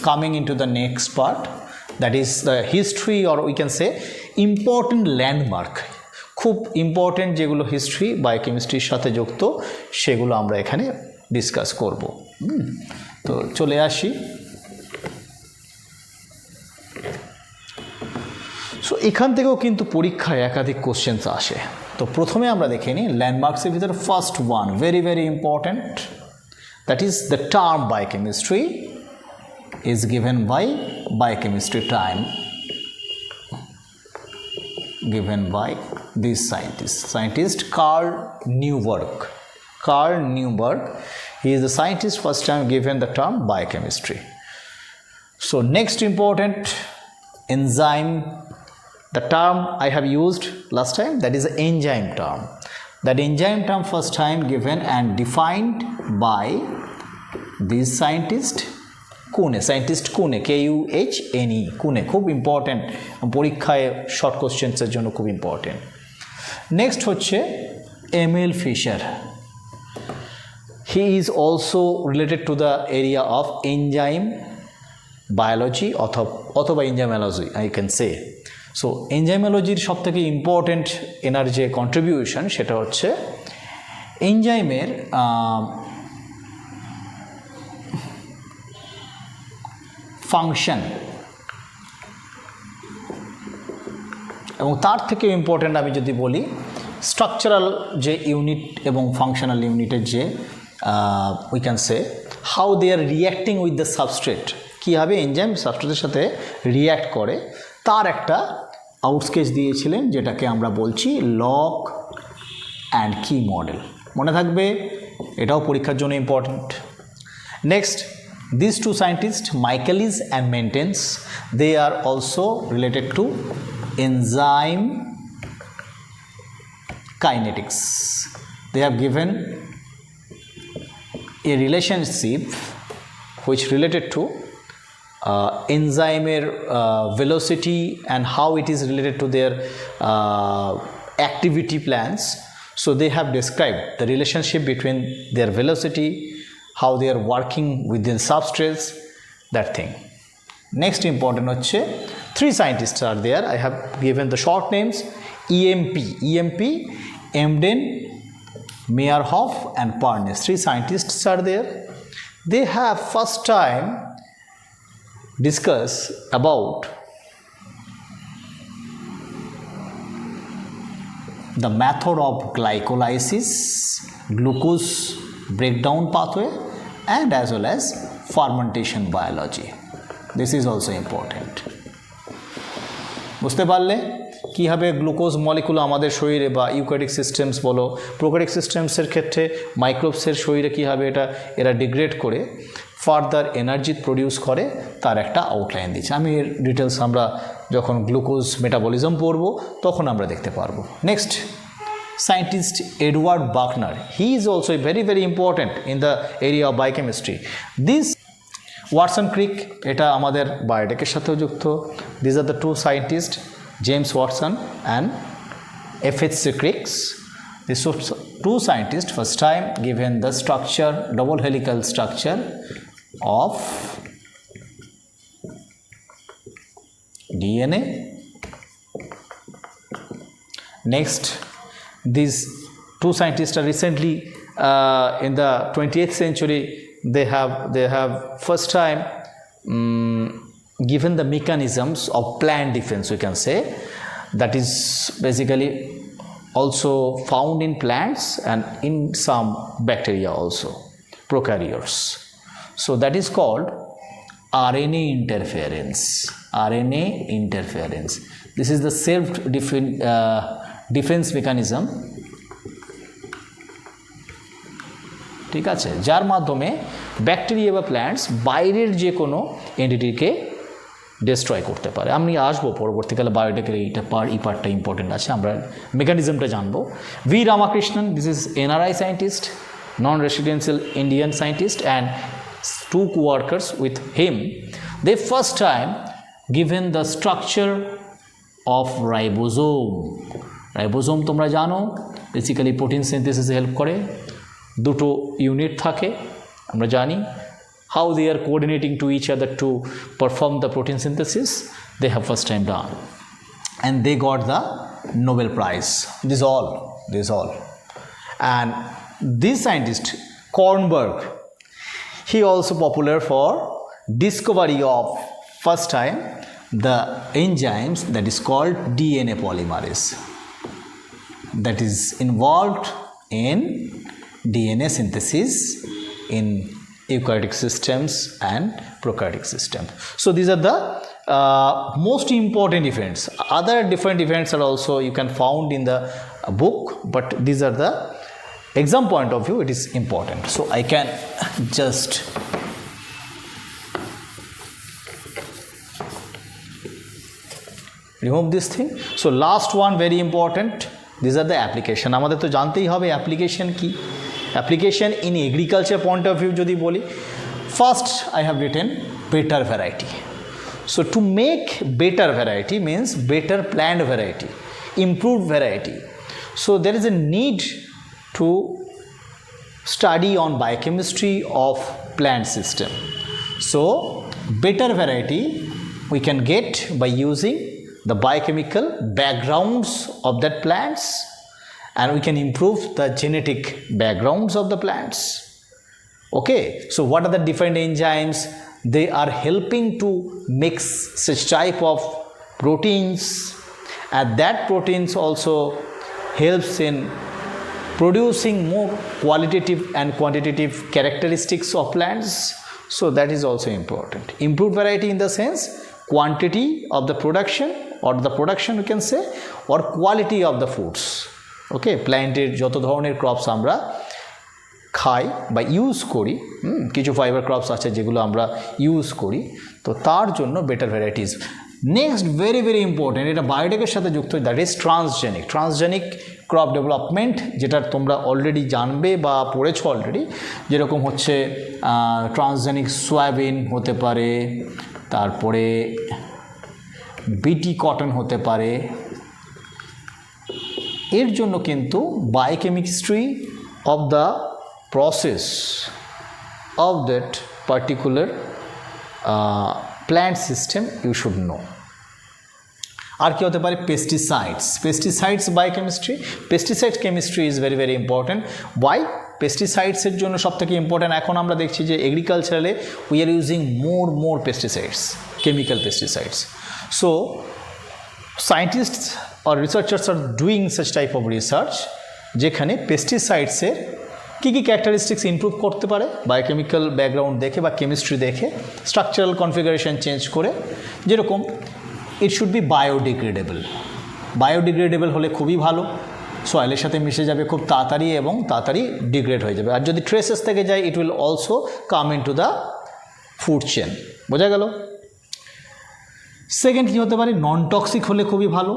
coming into the next part, that is the history, or we can say important landmark, খুব important যেগুলো history বায়োকেমিস্ট্রির সাথে যুক্ত সেগুলো আমরা এখানে ডিসকাস করব। তো চলে আসি। সো এখান থেকেও কিন্তু পরীক্ষায় একাধিক কোশ্চেন্স আসে। তো প্রথমে আমরা দেখে নিই ল্যান্ডমার্কসের ভিতরে first one, very very important, that is the term biochemistry is given by biochemistry time, given by this scientist Carl Neuberg. Carl Neuberg, he is the scientist first time given the term biochemistry. So next important, enzyme, the term I have used last time, that is the enzyme term. That enzyme term first time given and defined by this scientist Kuhne, scientist Kuhne, Kuhne, Kuhne, খুব important পরীক্ষায় short কোশ্চেন্সের জন্য খুব important. Next হচ্ছে ML Fisher, he is also related to the area of enzyme biology অথবা enzymology I can say. So এনজাইমোলজির সবথেকে important এনার যে কন্ট্রিবিউশন সেটা হচ্ছে এনজাইমের ফাংশন, এবং তার থেকে ইম্পর্ট্যান্ট আমি যদি বলি স্ট্রাকচারাল যে ইউনিট এবং ফাংশনাল ইউনিটের যে we can say how they are reacting with the substrate, কীভাবে এনজাইম সাবস্ট্রেটের সাথে রিয়্যাক্ট করে তার একটা আউটস্কেচ দিয়েছিলেন, যেটাকে আমরা বলছি লক অ্যান্ড কি মডেল। মনে থাকবে, এটাও পরীক্ষার জন্য important. Next, these two scientists, Michaelis and Mentens, they are also related to enzyme kinetics. They have given a relationship which related to enzyme velocity and how it is related to their activity plans. So they have described the relationship between their velocity, how they are working within substrates, that thing. Next important হচ্ছে three scientists are there. I have given the short names EMP, Emden, Meyerhoff and Parnes. Three scientists are there. They have first time discussed about the method of glycolysis, glucose breakdown pathway, and as well as fermentation biology. This is also important. বুঝতে পারলে কীভাবে glucose molecule আমাদের শরীরে বা eukaryotic systems বলো, prokaryotic সিস্টেমসের ক্ষেত্রে মাইক্রোবসের শরীরে কীভাবে এরা ডিগ্রেড করে ফার্দার এনার্জি প্রডিউস করে তার একটা আউটলাইন দিচ্ছে। আমি এর ডিটেলস আমরা যখন গ্লুকোজ মেটাবলিজম পড়ব তখন আমরা দেখতে পারবো। Next, scientist Edward Buckner, he is also very very important in the area of biochemistry. This Watson Crick, এটা আমাদের বায়োটেকের সাথেও যুক্ত। These are the two scientists, James Watson and F.H.C. Crick. These two scientists first time given the structure, double helical structure of DNA. Next, these two scientists are recently in the 20th century, they have first time given the mechanisms of plant defense, we can say, that is basically also found in plants and in some bacteria also, prokaryotes. So that is called RNA interference. RNA interference. This is the defence mechanism, ঠিক আছে, যার মাধ্যমে bacteria বা plants বাইরের যে কোনো এন্টিটিকে destroy করতে পারে। আমি আসবো পরবর্তীকালে বায়োটেকের এই পার্টটা ইম্পর্টেন্ট আছে, আমরা মেকানিজমটা জানবো। V Ramakrishnan, this is NRI scientist, non residential Indian scientist, and two co-workers with him. They first time given the structure of ribosome. Ribosome তোমরা জানো বেসিক্যালি প্রোটিন সিনথেসিসে হেল্প করে, দুটো ইউনিট থাকে আমরা জানি, how they are coordinating to each other to perform the protein synthesis, they have first time done, and they got the Nobel Prize. This all. And this scientist Kornberg, he also popular for discovery of first time the enzymes that is called DNA polymerase, that is involved in DNA synthesis in eukaryotic systems and prokaryotic systems. So these are the most important events. Other different events are also you can found in the book, but these are the exam point of view, it is important. So I can just remove this thing. So last one very important, these are the application. আমাদের তো জানতেই হবে application কি। Application in agriculture point of view যদি বলি, first I have written better variety. So to make better variety means better plant variety, improved variety. So there is a need to study on biochemistry of plant system. So better variety we can get by using the biochemical backgrounds of that plants, and we can improve the genetic backgrounds of the plants. Okay, so what are the different enzymes? They are helping to mix such type of proteins, and that proteins also helps in producing more qualitative and quantitative characteristics of plants. So that is also important. Improved variety in the sense quantity of the production, or the production you can say, or quality of the foods. Okay, planted যত ধরনের crops আমরা খাই বা use করি, কিছু fibre crops আছে যেগুলো আমরা ইউজ করি, তো তার জন্য better varieties. Next very very important, এটা বায়োটেকের সাথে যুক্ত, that is transgenic crop development, যেটা তোমরা অলরেডি জানবে বা পড়েছো অলরেডি। যেরকম হচ্ছে ট্রান্সজেনিক সয়াবিন হতে পারে, তারপরে বিটি কটন হতে পারে। এর জন্য কিন্তু biochemistry of the process of that particular plant system you should know. আর কি হতে পারে? Pesticides biochemistry. Pesticide chemistry is very very important. Why? পেস্টিসাইডসের জন্য সবথেকে ইম্পর্ট্যান্ট এখন আমরা দেখছি যে এগ্রিকালচারালে we are using more pesticides, chemical pesticides. So scientists or researchers are doing such type of research যেখানে পেস্টিসাইডসের কী কী ক্যারেক্টারিস্টিক্স ইমপ্রুভ করতে পারে বায়োকেমিক্যাল ব্যাকগ্রাউন্ড দেখে বা কেমিস্ট্রি দেখে, স্ট্রাকচারাল কনফিগারেশন চেঞ্জ করে। যেরকম ইট শুড বি বায়োডিগ্রেডেবল হলে খুবই ভালো, সয়েলের সাথে মিশে যাবে খুব তাড়াতাড়ি এবং তাড়াতাড়ি ডিগ্রেড হয়ে যাবে। আর যদি ট্রেসেস থেকে যায় it will also come into the food chain. বোঝা গেল? সেকেন্ড কী হতে পারে? নন টক্সিক হলে খুবই ভালো।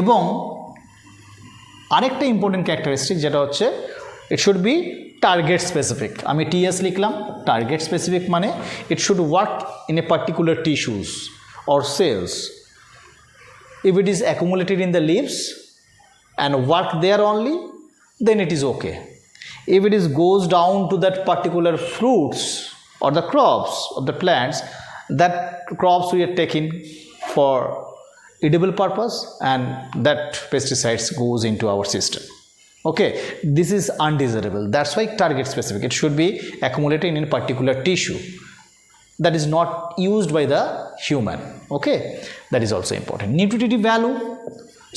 এবং আরেকটা ইম্পর্টেন্ট ক্যারেক্টারিস্টিক যেটা হচ্ছে it should be target specific. আমি টিএস লিখলাম, টার্গেট স্পেসিফিক মানে it should work in a particular tissues or cells. If it is accumulated in the leaves and work there only, then it is okay. If it is goes down to that particular fruits or the crops of the plants, that crops we are taking for edible purpose, and that pesticides goes into our system. Okay, this is undesirable. That's why target specific. It should be accumulated in a particular tissue that is not used by the human. Okay, that is also important. Nutritive value.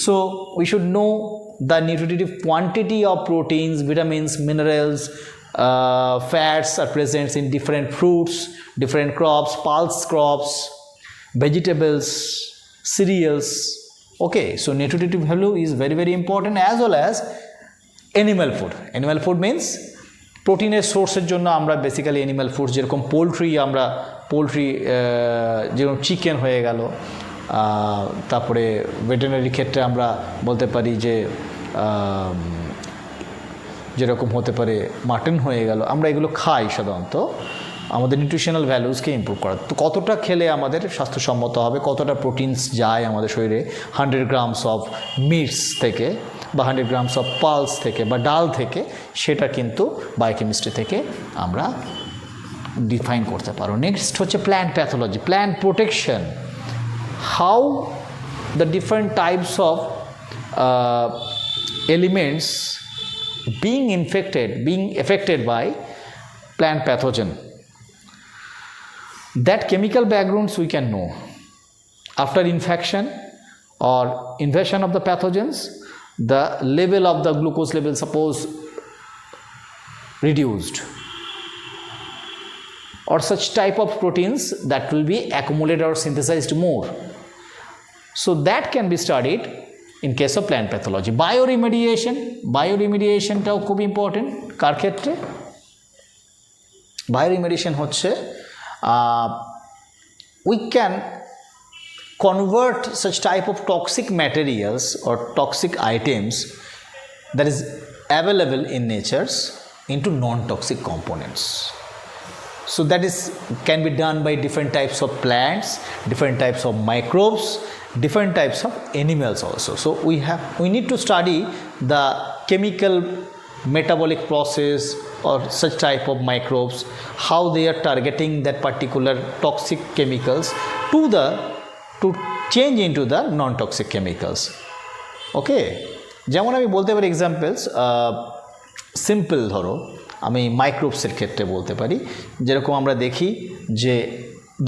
So we should know the nutritive quantity of proteins, vitamins, minerals, fats are present in different fruits, different crops, pulse crops, vegetables, cereals. Okay, so nutritive value is very very important, as well as animal food means প্রোটিনের সোর্সের জন্য আমরা basically animal food, যেরকম poultry, আমরা poultry যেরকম chicken হয়ে গেল, তারপরে ভেটেরিনারি ক্ষেত্রে আমরা বলতে পারি যে যেরকম হতে পারে মাটন হয়ে গেল, আমরা এগুলো খাই সাধারণত আমাদের নিউট্রিশনাল ভ্যালুসকে ইমপ্রুভ করা। তো কতটা খেলে আমাদের স্বাস্থ্যসম্মত হবে, কতটা প্রোটিনস যায় আমাদের শরীরে 100 গ্রামস অফ মিটস থেকে বা 100 গ্রামস অফ পালস থেকে বা ডাল থেকে, সেটা কিন্তু বায়োকেমিস্ট্রি থেকে আমরা ডিফাইন করতে পারো। নেক্সট হচ্ছে plant pathology, plant protection, how the different types of elements being affected by plant pathogen. That chemical backgrounds we can know. After infection or invasion of the pathogens, the level of the glucose level suppose reduced, or such type of proteins that will be accumulated or synthesized more. So that can be studied in case of plant pathology. Bioremediation টাও খুব important. কার ক্ষেত্রে? বায়োরিমেডিয়েশন হচ্ছে we can convert such type of toxic materials or toxic items that is available in nature into non-toxic components. So that can be done by different types of plants, different types of microbes, different types of animals also. So we need to study the chemical metabolic process or such type of microbes, how they are targeting that particular toxic chemicals to change into the non-toxic chemicals. Okay, যেমন আমি বলতে পারি examples, simple ধরো আমি মাইক্রোবসের ক্ষেত্রে বলতে পারি, যেরকম আমরা দেখি যে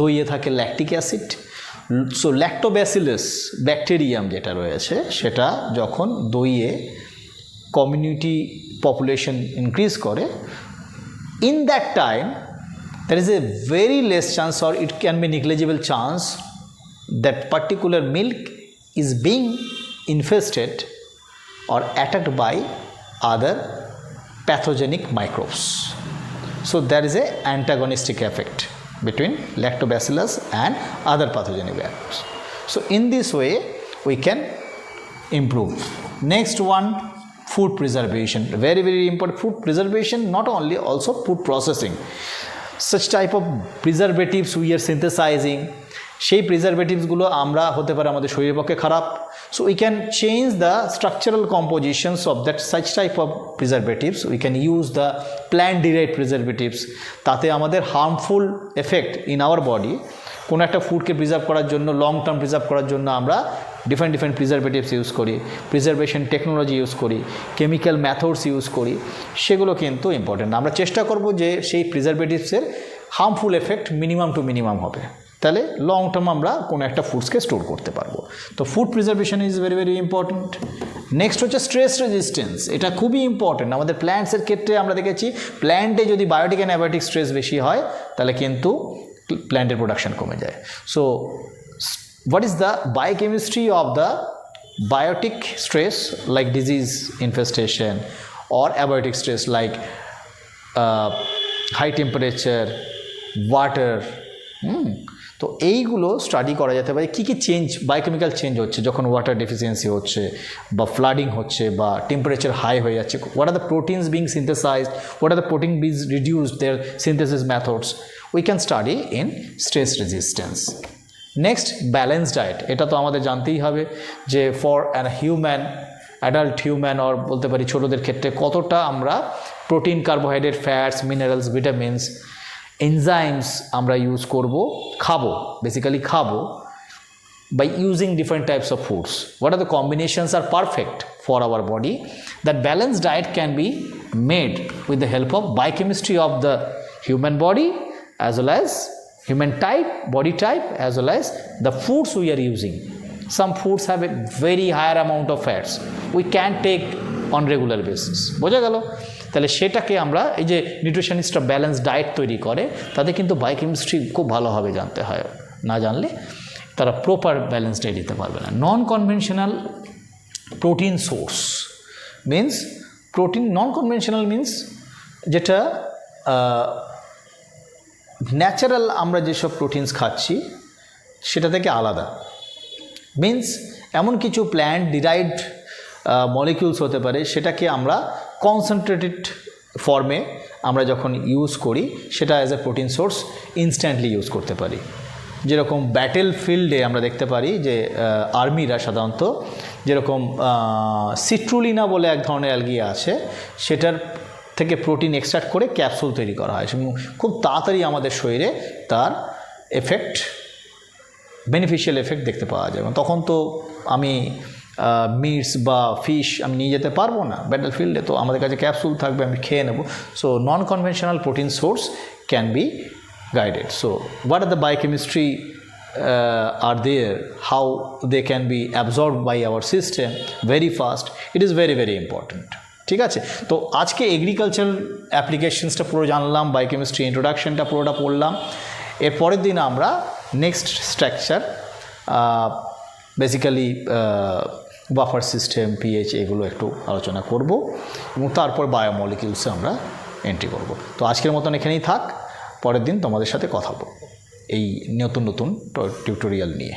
দইয়ে থাকে lactic acid. So lactobacillus bacterium যেটা রয়েছে, সেটা যখন দইয়ে কমিউনিটি পপুলেশন ইনক্রিজ করে, in that time there is a very less chance or it can be negligible chance that particular milk is being infested or attacked by other pathogenic microbes. So there is a antagonistic effect between lactobacillus and other pathogenic microbes. So in this way we can improve. Next one, food preservation, very very important. Food preservation, not only, also food processing. Such type of preservatives we are synthesizing, সেই প্রিজারভেটিভসগুলো আমরা হতে পারে আমাদের শরীরের পক্ষে খারাপ। So we can change the structural compositions of that such type of preservatives. We can use the plant derived preservatives. তাতে আমাদের harmful effect in our body, কোনো একটা ফুডকে প্রিজার্ভ করার জন্য, লং টার্ম প্রিজার্ভ করার জন্য আমরা ডিফারেন্ট প্রিজারভেটিভস ইউজ করি, প্রিজারভেশন টেকনোলজি ইউজ করি, কেমিক্যাল ম্যাথডস ইউজ করি, সেগুলো কিন্তু ইম্পর্টেন্ট। আমরা চেষ্টা করব যে সেই প্রিজারভেটিভসের harmful effect minimum to minimum হবে, তাহলে লং টার্ম আমরা কোনো একটা ফুডসকে স্টোর করতে পারবো। তো food preservation is very very important. Next হচ্ছে স্ট্রেস রেজিস্ট্যান্স, এটা খুবই ইম্পর্টেন্ট। আমাদের প্ল্যান্টসের ক্ষেত্রে আমরা দেখেছি, প্ল্যান্টে যদি বায়োটিক অ্যান্ড অ্যাবায়োটিক স্ট্রেস বেশি হয়, তাহলে কিন্তু প্ল্যান্টের প্রোডাকশন কমে যায়। So what is the biochemistry of the biotic stress like disease infestation, or abiotic stress like high temperature, water? তো এইগুলো স্টাডি করা যেতে পারে, কী কী চেঞ্জ, বায়োকেমিক্যাল চেঞ্জ হচ্ছে যখন ওয়াটার ডেফিসিয়েন্সি হচ্ছে বা ফ্লাডিং হচ্ছে বা টেম্পারেচার হাই হয়ে যাচ্ছে। What are the proteins being synthesised, what are the protein being reduced, their synthesis methods we can study in stress resistance. Next, balance diet. এটা তো আমাদের জানতেই হবে যে for an human, adult human, or বলতে পারি ছোটোদের ক্ষেত্রে, কতটা আমরা protein, carbohydrate, fats, minerals, vitamins, enzymes আমরা ইউজ করব, খাবো, বেসিক্যালি খাবো by using different types of foods. What are the combinations are perfect for our body? That balanced diet can be made with the help of biochemistry of the human body as well as human type, body type, as well as the foods we are using. Some foods have a very higher amount of fats we can take on regular basis. বোঝা গেল? তাহলে সেটাকে আমরা, এই যে নিউট্রিশনিস্টরা balance diet তৈরি করে, তাদের কিন্তু বায়োকেমিস্ট্রি খুব ভালোভাবে জানতে হয়, না জানলে তারা প্রপার ব্যালেন্স ডায়েট দিতে পারবে না। নন conventional protein source means, protein নন কনভেনশনাল মিন্স যেটা ন্যাচারাল আমরা যেসব প্রোটিনস খাচ্ছি সেটা থেকে আলাদা, মিন্স এমন কিছু প্ল্যান্ট ডিরাইভড মলিকিউলস হতে পারে, সেটাকে আমরা কনসেন্ট্রেটেড ফর্মে আমরা যখন ইউজ করি, সেটা as a protein source instantly use করতে পারি। যেরকম ব্যাটেল ফিল্ডে আমরা দেখতে পারি যে আর্মিরা সাধারণত যেরকম সিট্রুলিনা বলে এক ধরনের অ্যালগি আছে, সেটার থেকে প্রোটিন এক্সট্রাক্ট করে ক্যাপসুল তৈরি করা হয় এবং খুব তাড়াতাড়ি আমাদের শরীরে তার এফেক্ট, বেনিফিশিয়াল এফেক্ট দেখতে পাওয়া যায়। এবং তখন তো আমি মিটস বা ফিশ আমি নিয়ে যেতে পারবো না ব্যাটেল ফিল্ডে, তো আমাদের কাছে ক্যাপসুল থাকবে, আমি খেয়ে নেব। So non conventional protein source can be guided. So what are the biochemistry are there, how they can be absorbed by our system very fast, it is very very important. ঠিক আছে, তো আজকে agriculture অ্যাপ্লিকেশনসটা পুরো জানলাম, biochemistry ইন্ট্রোডাকশনটা পুরোটা পড়লাম। এর পরের দিন আমরা next structure, basically buffer system, pH, এগুলো একটু আলোচনা করব এবং তারপর বায়োমলিকিউলসে আমরা এন্ট্রি করব। তো আজকের মতন এখানেই থাক, পরের দিন তোমাদের সাথে কথা বলবো এই নতুন নতুন টিউটোরিয়াল নিয়ে।